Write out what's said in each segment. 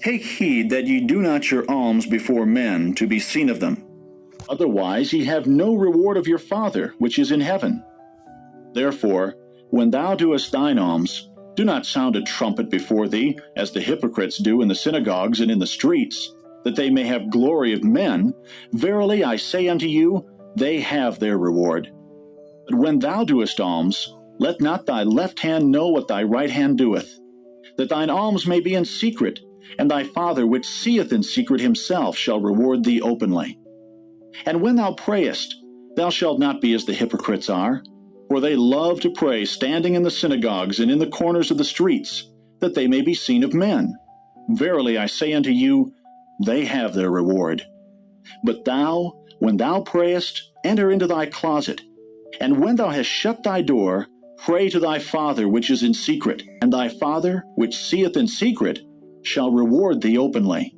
Take heed that ye do not your alms before men to be seen of them. Otherwise ye have no reward of your Father which is in heaven. Therefore, when thou doest thine alms, do not sound a trumpet before thee, as the hypocrites do in the synagogues and in the streets, that they may have glory of men. Verily I say unto you, they have their reward. But when thou doest alms, let not thy left hand know what thy right hand doeth, that thine alms may be in secret, and thy Father which seeth in secret himself shall reward thee openly. And when thou prayest, thou shalt not be as the hypocrites are, for they love to pray standing in the synagogues and in the corners of the streets, that they may be seen of men. Verily I say unto you, they have their reward. But thou, when thou prayest, enter into thy closet, and when thou hast shut thy door, pray to thy Father which is in secret, and thy Father which seeth in secret shall reward thee openly.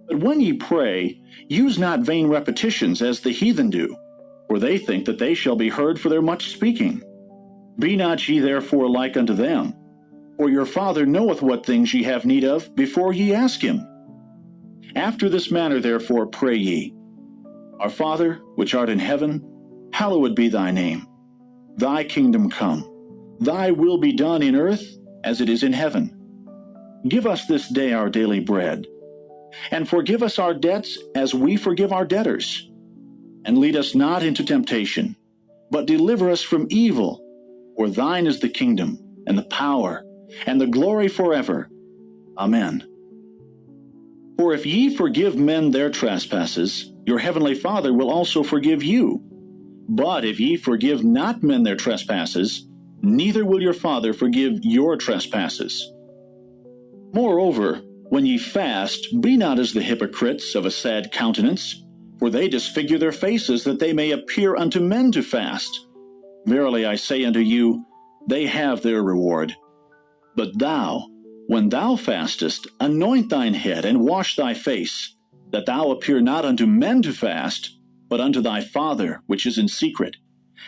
But when ye pray, use not vain repetitions as the heathen do, for they think that they shall be heard for their much speaking. Be not ye therefore like unto them, for your Father knoweth what things ye have need of before ye ask him. After this manner therefore pray ye, Our Father, which art in heaven, hallowed be thy name. Thy kingdom come. Thy will be done in earth as it is in heaven. Give us this day our daily bread, and forgive us our debts as we forgive our debtors. And lead us not into temptation, but deliver us from evil. For thine is the kingdom, and the power, and the glory forever. Amen. For if ye forgive men their trespasses, your heavenly Father will also forgive you. But if ye forgive not men their trespasses, neither will your Father forgive your trespasses. Moreover, when ye fast, be not as the hypocrites of a sad countenance, for they disfigure their faces, that they may appear unto men to fast. Verily I say unto you, they have their reward. But thou, when thou fastest, anoint thine head, and wash thy face, that thou appear not unto men to fast, but unto thy Father which is in secret.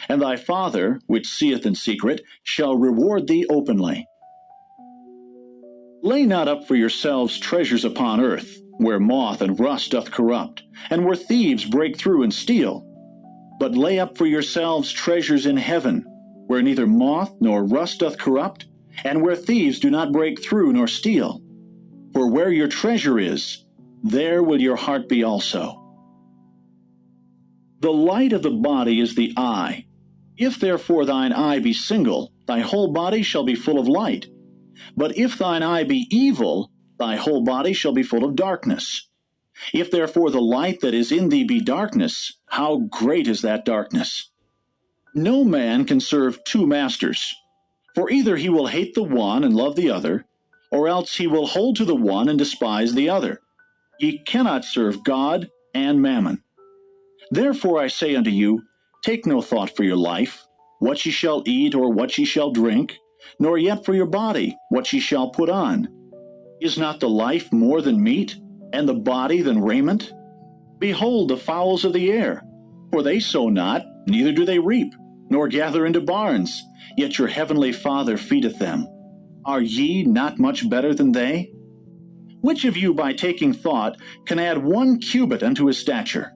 And thy Father, which seeth in secret, shall reward thee openly. Lay not up for yourselves treasures upon earth, where moth and rust doth corrupt, and where thieves break through and steal. But lay up for yourselves treasures in heaven, where neither moth nor rust doth corrupt, and where thieves do not break through nor steal. For where your treasure is, there will your heart be also. The light of the body is the eye. If therefore thine eye be single, thy whole body shall be full of light. But if thine eye be evil, thy whole body shall be full of darkness. If therefore the light that is in thee be darkness, how great is that darkness? No man can serve two masters, for either he will hate the one and love the other, or else he will hold to the one and despise the other. Ye cannot serve God and mammon. Therefore I say unto you, take no thought for your life, what ye shall eat or what ye shall drink, nor yet for your body, what ye shall put on. Is not the life more than meat, and the body than raiment? Behold the fowls of the air, for they sow not, neither do they reap, nor gather into barns, yet your heavenly Father feedeth them. Are ye not much better than they? Which of you by taking thought can add 1 cubit unto his stature?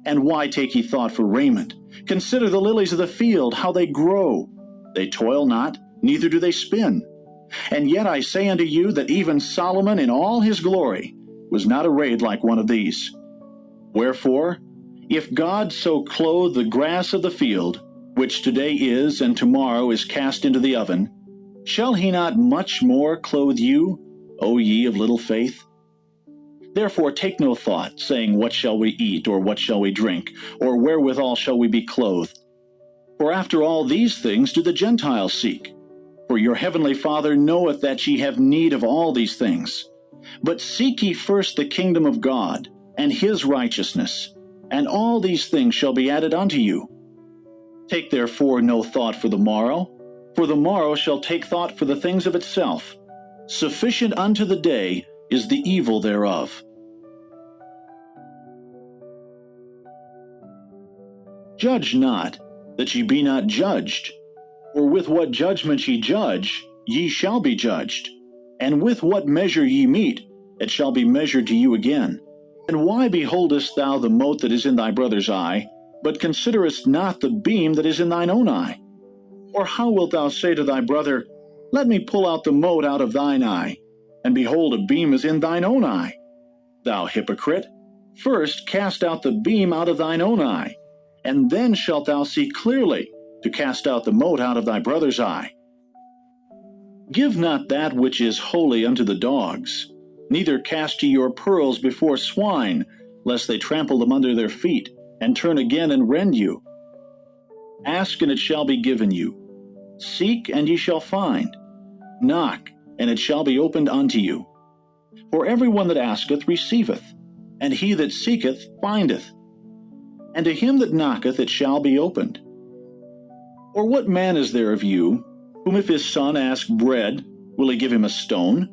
And why take ye thought for raiment? Consider the lilies of the field, how they grow. They toil not, neither do they spin. And yet I say unto you that even Solomon in all his glory was not arrayed like one of these. Wherefore, if God so clothe the grass of the field, which today is and tomorrow is cast into the oven, shall he not much more clothe you, O ye of little faith? Therefore take no thought, saying, what shall we eat, or what shall we drink, or wherewithal shall we be clothed? For after all these things do the Gentiles seek. For your heavenly Father knoweth that ye have need of all these things. But seek ye first the kingdom of God, and his righteousness, and all these things shall be added unto you. Take therefore no thought for the morrow shall take thought for the things of itself. Sufficient unto the day is the evil thereof. Judge not, that ye be not judged. For with what judgment ye judge, ye shall be judged. And with what measure ye meet, it shall be measured to you again. And why beholdest thou the mote that is in thy brother's eye, but considerest not the beam that is in thine own eye? Or how wilt thou say to thy brother, Let me pull out the mote out of thine eye, and behold, a beam is in thine own eye? Thou hypocrite, first cast out the beam out of thine own eye, and then shalt thou see clearly to cast out the mote out of thy brother's eye. Give not that which is holy unto the dogs, neither cast ye your pearls before swine, lest they trample them under their feet, and turn again and rend you. Ask, and it shall be given you. Seek, and ye shall find. Knock, and it shall be opened unto you. For every one that asketh receiveth, and he that seeketh findeth, and to him that knocketh it shall be opened. Or what man is there of you, whom if his son ask bread, will he give him a stone?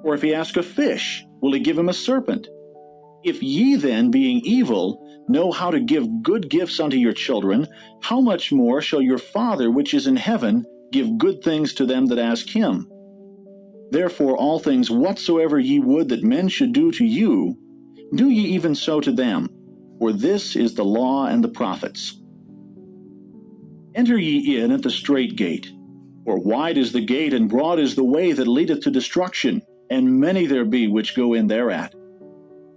Or if he ask a fish, will he give him a serpent? If ye then, being evil, know how to give good gifts unto your children, how much more shall your Father which is in heaven give good things to them that ask him? Therefore all things whatsoever ye would that men should do to you, do ye even so to them, for this is the law and the prophets. Enter ye in at the strait gate, for wide is the gate and broad is the way that leadeth to destruction, and many there be which go in thereat.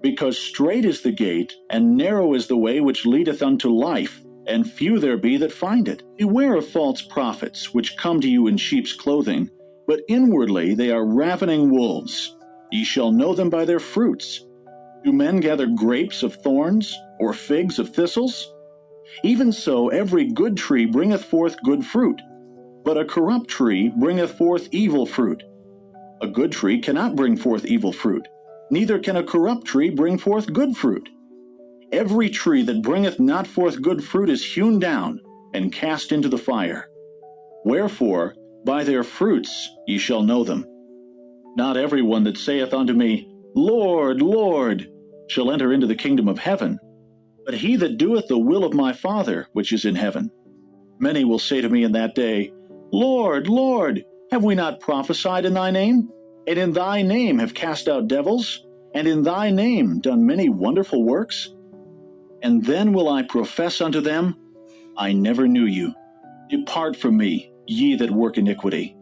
Because strait is the gate, and narrow is the way which leadeth unto life, and few there be that find it. Beware of false prophets, which come to you in sheep's clothing, but inwardly they are ravening wolves. Ye shall know them by their fruits. Do men gather grapes of thorns, or figs of thistles? Even so every good tree bringeth forth good fruit, but a corrupt tree bringeth forth evil fruit. A good tree cannot bring forth evil fruit, neither can a corrupt tree bring forth good fruit. Every tree that bringeth not forth good fruit is hewn down, and cast into the fire. Wherefore, by their fruits ye shall know them. Not every one that saith unto me, Lord, Lord, shall enter into the kingdom of heaven, but he that doeth the will of my Father which is in heaven. Many will say to me in that day, Lord, Lord, have we not prophesied in thy name? And in thy name have cast out devils? And in thy name done many wonderful works? And then will I profess unto them, I never knew you. Depart from me, ye that work iniquity.